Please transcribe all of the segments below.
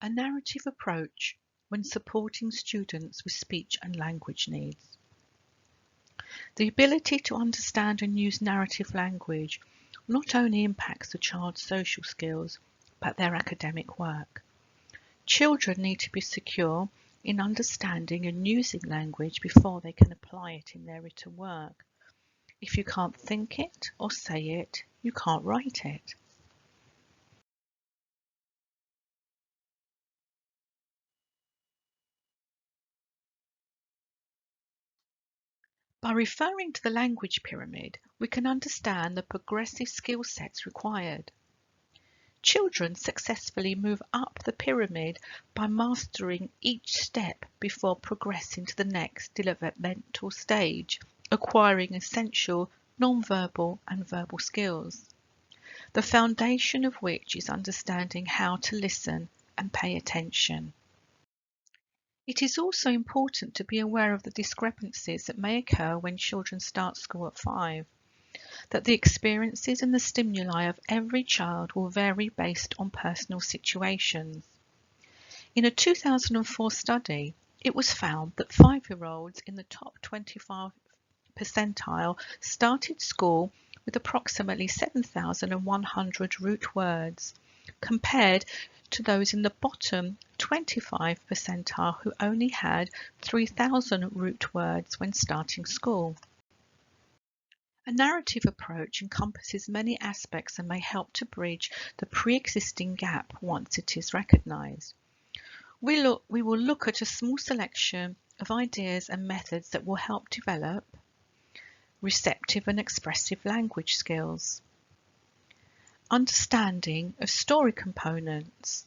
A narrative approach when supporting students with speech and language needs. The ability to understand and use narrative language not only impacts the child's social skills, but their academic work. Children need to be secure in understanding and using language before they can apply it in their written work. If you can't think it or say it, you can't write it. By referring to the language pyramid, we can understand the progressive skill sets required. Children successfully move up the pyramid by mastering each step before progressing to the next developmental stage, acquiring essential non-verbal and verbal skills, the foundation of which is understanding how to listen and pay attention. It is also important to be aware of the discrepancies that may occur when children start school at 5, that the experiences and the stimuli of every child will vary based on personal situations. In a 2004 study, it was found that 5-year-olds in the top 25 percentile started school with approximately 7,100 root words, compared to those in the bottom 25 percentile who only had 3,000 root words when starting school. A narrative approach encompasses many aspects and may help to bridge the pre-existing gap once it is recognised. We will look at a small selection of ideas and methods that will help develop receptive and expressive language skills, understanding of story components,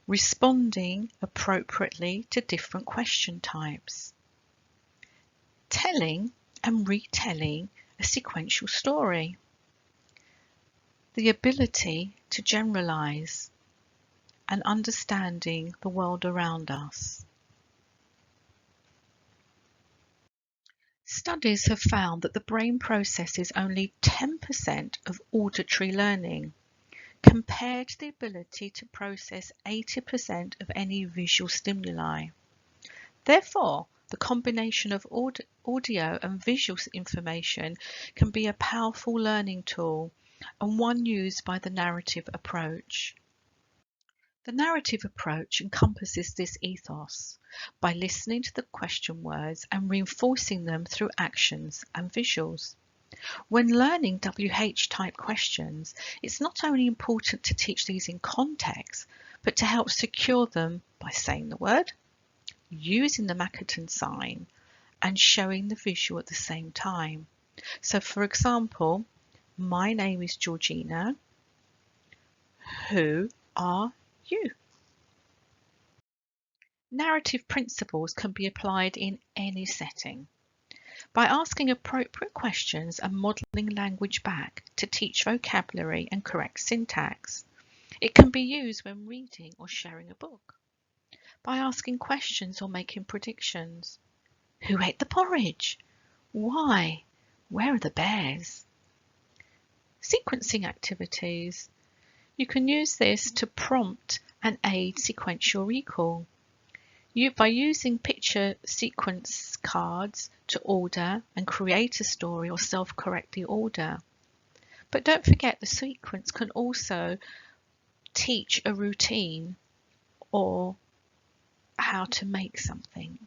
responding appropriately to different question types, telling and retelling a sequential story, the ability to generalize, and understanding the world around us. Studies have found that the brain processes only 10% of auditory learning, compared to the ability to process 80% of any visual stimuli. Therefore, the combination of audio and visual information can be a powerful learning tool and one used by the narrative approach. The narrative approach encompasses this ethos by listening to the question words and reinforcing them through actions and visuals. When learning WH-type questions, it's not only important to teach these in context, but to help secure them by saying the word, using the Macartan sign, and showing the visual at the same time. So for example, my name is Georgina. Who are you? Narrative principles can be applied in any setting. By asking appropriate questions and modelling language back to teach vocabulary and correct syntax, it can be used when reading or sharing a book. By asking questions or making predictions. Who ate the porridge? Why? Where are the bears? Sequencing activities. You can use this to prompt and aid sequential recall. By using picture sequence cards to order and create a story or self-correct the order. But don't forget the sequence can also teach a routine or how to make something.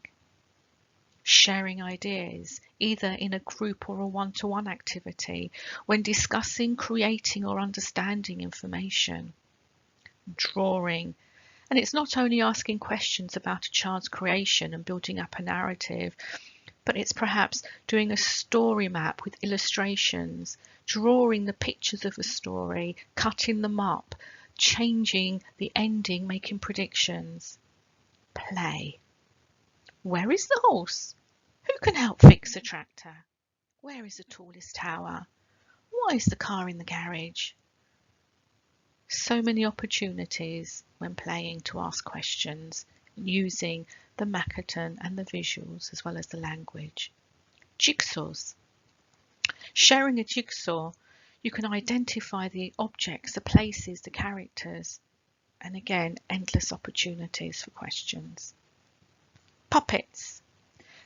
Sharing ideas, either in a group or a one-to-one activity, when discussing, creating or understanding information. Drawing. And it's not only asking questions about a child's creation and building up a narrative, but it's perhaps doing a story map with illustrations, drawing the pictures of a story, cutting them up, changing the ending, making predictions. Play. Where is the horse? Who can help fix a tractor? Where is the tallest tower? Why is the car in the garage? So many opportunities when playing to ask questions using the Macartan and the visuals as well as the language. Jigsaws. Sharing a jigsaw, you can identify the objects, the places, the characters. And again, endless opportunities for questions. Puppets.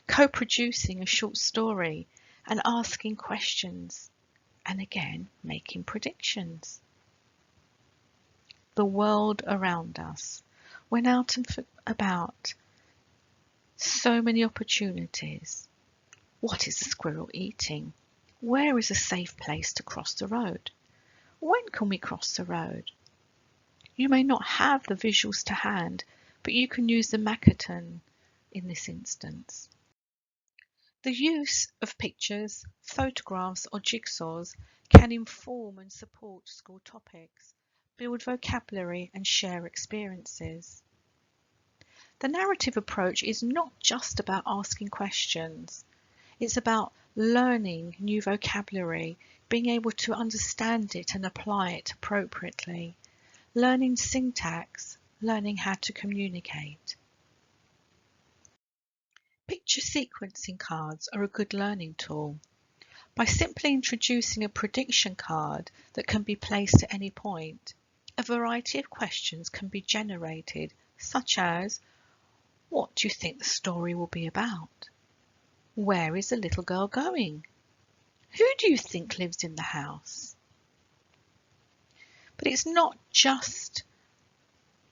Co-producing a short story and asking questions. And again, making predictions. The world around us. When out and about, so many opportunities. What is a squirrel eating? Where is a safe place to cross the road? When can we cross the road? You may not have the visuals to hand, but you can use the Makaton in this instance. The use of pictures, photographs or jigsaws can inform and support school topics, build vocabulary and share experiences. The narrative approach is not just about asking questions. It's about learning new vocabulary, being able to understand it and apply it appropriately, learning syntax, learning how to communicate. Picture sequencing cards are a good learning tool. By simply introducing a prediction card that can be placed at any point, a variety of questions can be generated, such as, what do you think the story will be about? Where is the little girl going? Who do you think lives in the house? But it's not just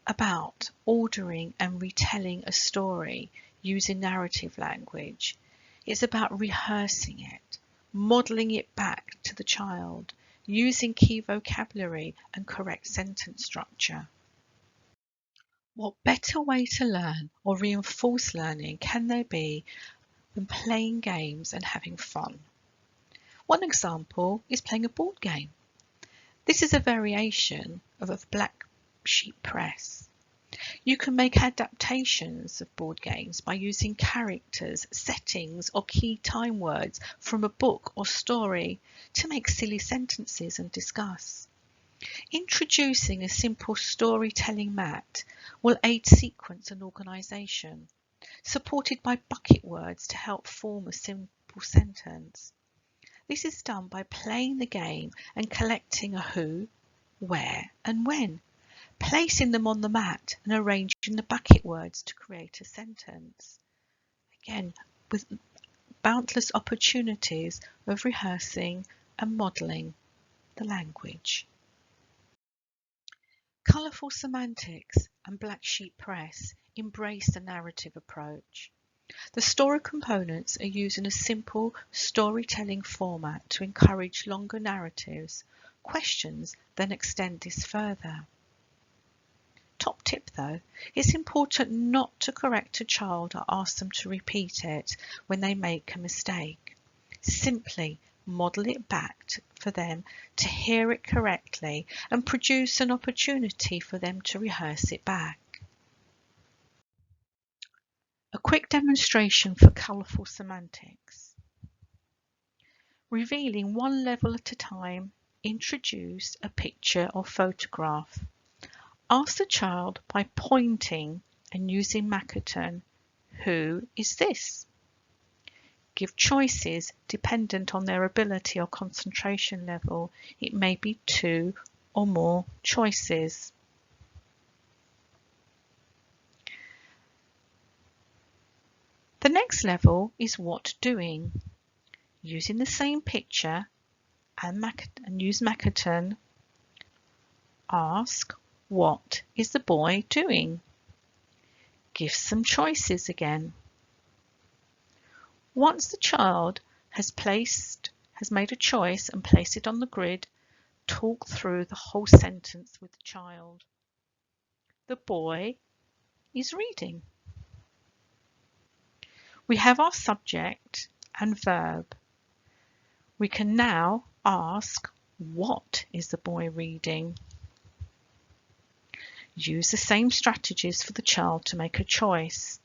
about ordering and retelling a story using narrative language. It's about rehearsing it, modelling it back to the child, using key vocabulary and correct sentence structure. What better way to learn or reinforce learning can there be than playing games and having fun? One example is playing a board game. This is a variation of a black sheep press. You can make adaptations of board games by using characters, settings or key time words from a book or story to make silly sentences and discuss. Introducing a simple storytelling mat will aid sequence and organisation, supported by bucket words to help form a simple sentence. This is done by playing the game and collecting a who, where and when, placing them on the mat and arranging the bucket words to create a sentence. Again, with boundless opportunities of rehearsing and modelling the language. Colourful semantics and black sheep press embrace the narrative approach. The story components are used in a simple storytelling format to encourage longer narratives. Questions then extend this further. Top tip though, it's important not to correct a child or ask them to repeat it when they make a mistake. Simply model it back for them to hear it correctly and produce an opportunity for them to rehearse it back. A quick demonstration for colourful semantics. Revealing one level at a time, introduce a picture or photograph. Ask the child by pointing and using Makaton, who is this? Give choices dependent on their ability or concentration level. It may be 2 or more choices. The next level is what doing. Using the same picture and use Makaton, ask, what is the boy doing? Give some choices again. Once the child has made a choice and placed it on the grid, talk through the whole sentence with the child. The boy is reading. We have our subject and verb. We can now ask, what is the boy reading? Use the same strategies for the child to make a choice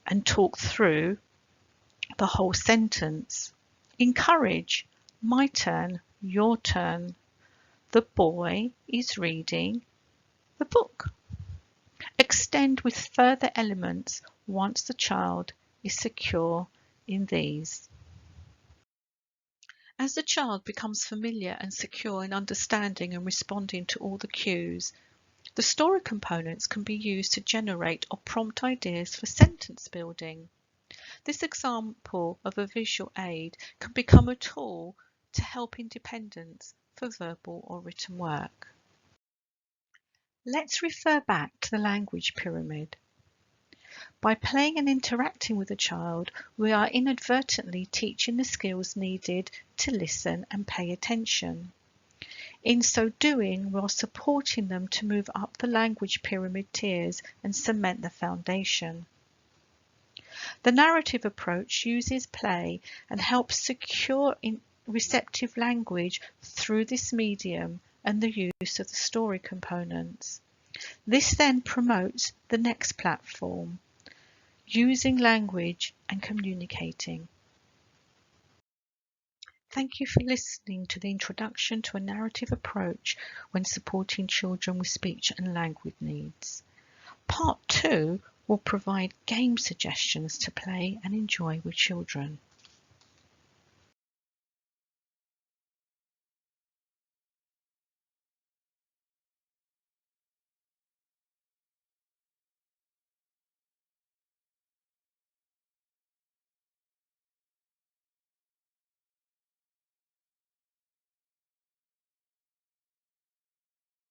and talk through the whole sentence. Encourage, my turn, your turn. The boy is reading the book. Extend with further elements once the child is secure in these. As the child becomes familiar and secure in understanding and responding to all the cues, The story components can be used to generate or prompt ideas for sentence building. This example of a visual aid can become a tool to help independence for verbal or written work. Let's refer back to the language pyramid. By playing and interacting with a child, we are inadvertently teaching the skills needed to listen and pay attention. In so doing, we are supporting them to move up the language pyramid tiers and cement the foundation. The narrative approach uses play and helps secure receptive language through this medium and the use of the story components. This then promotes the next platform, using language and communicating. Thank you for listening to the introduction to a narrative approach when supporting children with speech and language needs. Part 2 will provide game suggestions to play and enjoy with children.